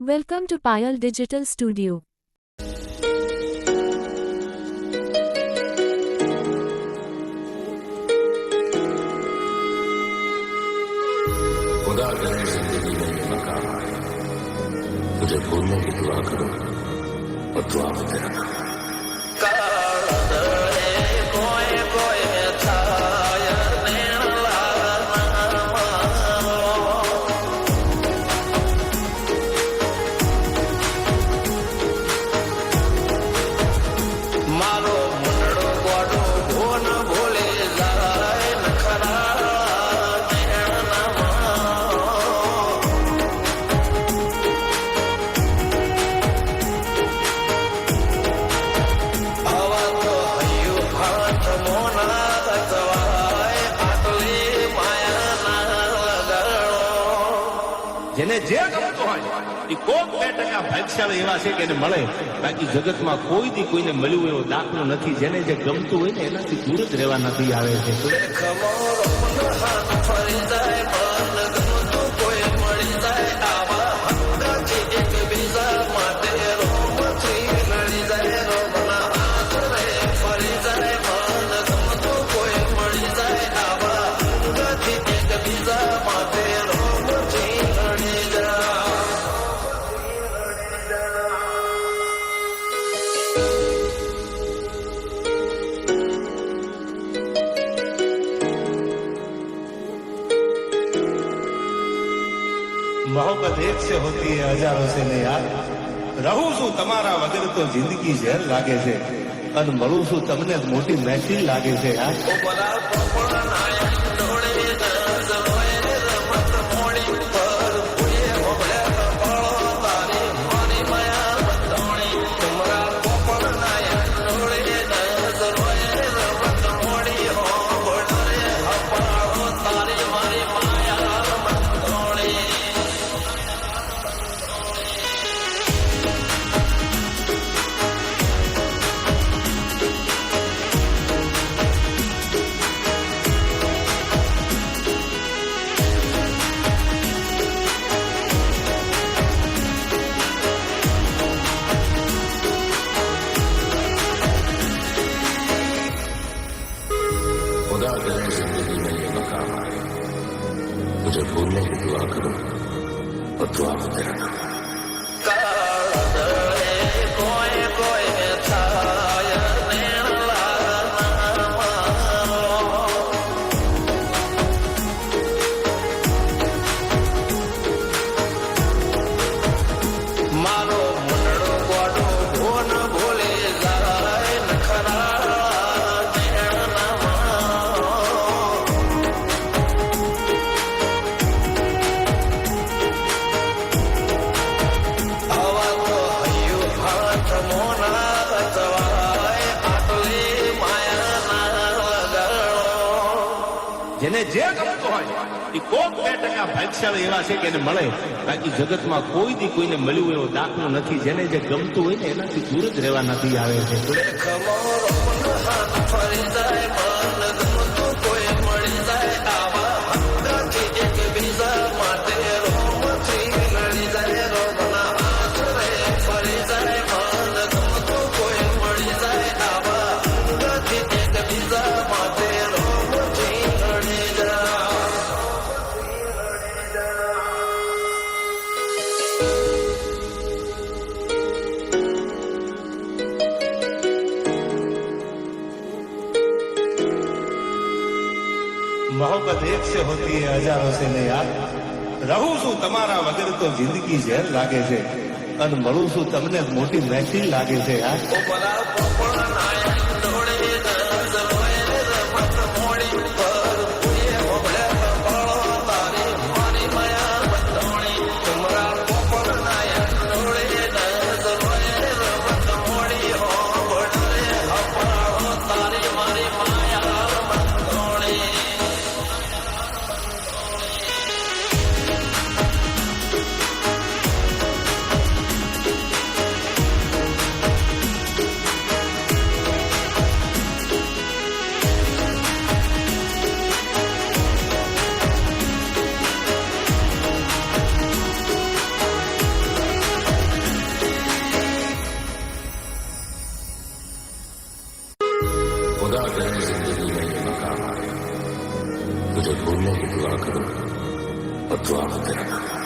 Welcome to Payal Digital Studio. खुदा करे जिंदगी में ये मकाम आए, मुझे भूलने की दुआ करो और दुआ में तेरा नाम आए। જેને જે ગમતું હોય એ કોક 2% ભાગ્યશાળી એવા છે કે એને મળે, બાકી જગતમાં કોઈ દી કોઈને મળ્યું એવો દાખલો નથી. જેને જે ગમતું હોય ને એનાથી દૂર જ રહેવા નથી આવે છે. मोहब्बत एक से होती है हजारों से ने यार, रहूं છું તમારા વગર તો જિંદગી ઝેર લાગે છે, અને મળું છું તમને મોટી મહેફિલ લાગે છે યાર. खुदा करे जिंदगी में ये मकाम आए, मुझे भूलने की दुआ करो और दुआ में तेरा नाम आए। જેને જે ગમતું હોય એ કોક 2% ભાગ્યશાળી એવા છે કે એને મળે, બાકી જગતમાં કોઈ દી કોઈને મળ્યું એવો દાખલો નથી. જેને જે ગમતું હોય ને એનાથી દૂર જ રહેવા નથી આવે છે. मोहब्बत एक से होती है हजारों से ने यार, रहूं છું તમારા વગર તો જિંદગી ઝેર લાગે છે, અને મળું છું તમને મોટી મહેફિલ લાગે છે યાર. दुआ करो और दुआ में तेरा नाम आए।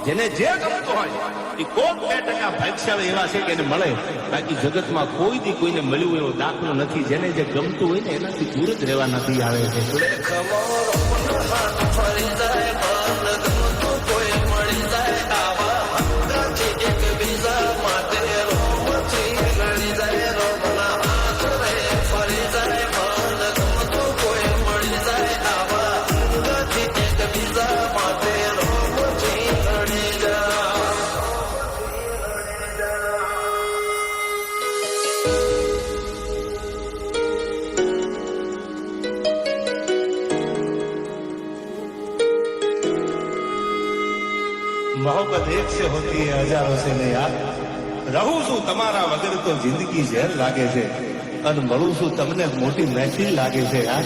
જેને જે ગમતું હોય એ કોક 2% ભાગ્યશાળી એવા છે કે એને મળે, બાકી જગતમાં કોઈ દી કોઈને મળ્યું એવો દાખલો નથી. જેને જે ગમતું હોય ને એનાથી દૂર જ રહેવા નથી આવે છે. मोहब्बत एक से होती है हजारों से नहीं यार. રહું છું તમારા વગર તો જિંદગી ઝેર લાગે છે, અને મળું છું તમને મોટી મહેફિલ લાગે છે યાર.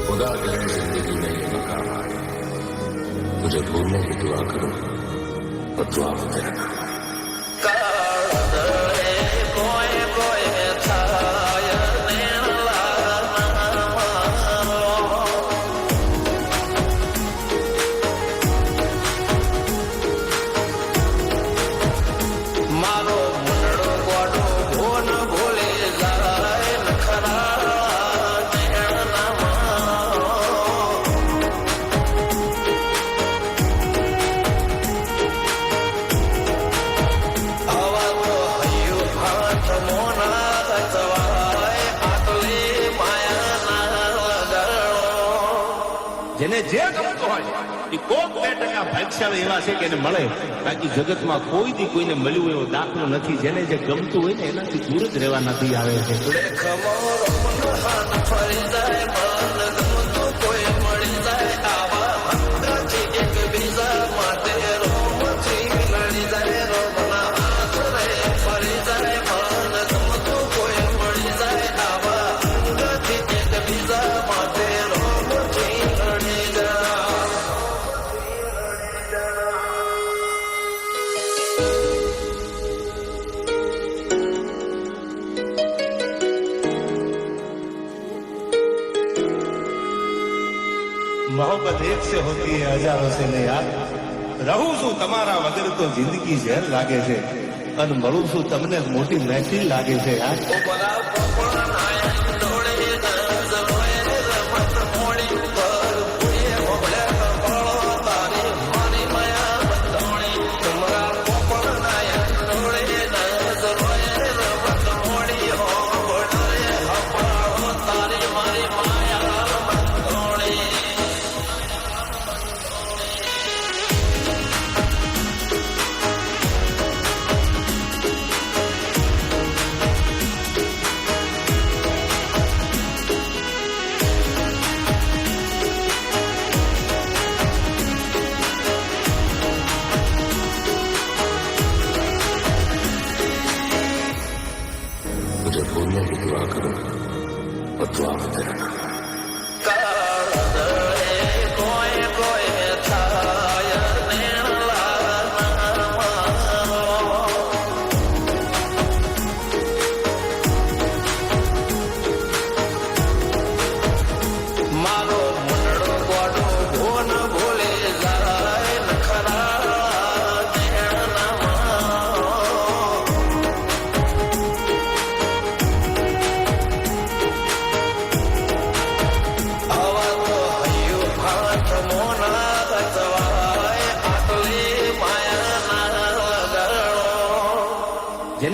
खुदा करे जिंदगी में ये मकाम आए, मुझे भूलने की दुआ करो और दुआ में तेरा नाम आए। જેને જે ગમતું હોય એ કોક 2% ભાગ્યશાળી એવા છે કે એને મળે, બાકી જગતમાં કોઈ દી કોઈને મળ્યું એવો દાખલો નથી. જેને જે ગમતું હોય ને એનાથી દૂર જ રહેવા નથી આવે છે. मोहब्बत एक से होती है हजारों से नहीं यार. રહું છું તમારા વગર તો જિંદગી ઝેર લાગે છે, અને મળું છું તમને મોટી મહેફિલ લાગે છે યાર. मुझे भूलने की दुआ करो और दुआ में तेरा नाम आए।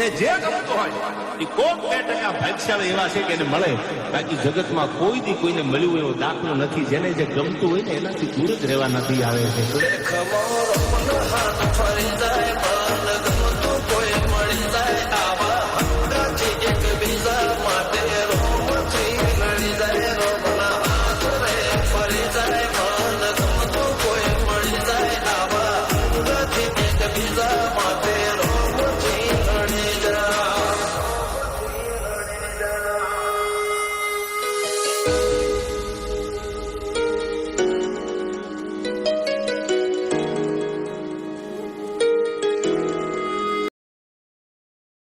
જેને જે ગમતું હોય એ કોક 2% ભાગ્યશાળી એવા છે કે એને મળે. બાકી જગતમાં કોઈ દી કોઈને મળ્યું એવો દાખલો નથી. જેને જે ગમતું હોય ને એનાથી દૂર જ રહેવા નથી આવે છે. ખમો રોમનો હાથ ફરી જાય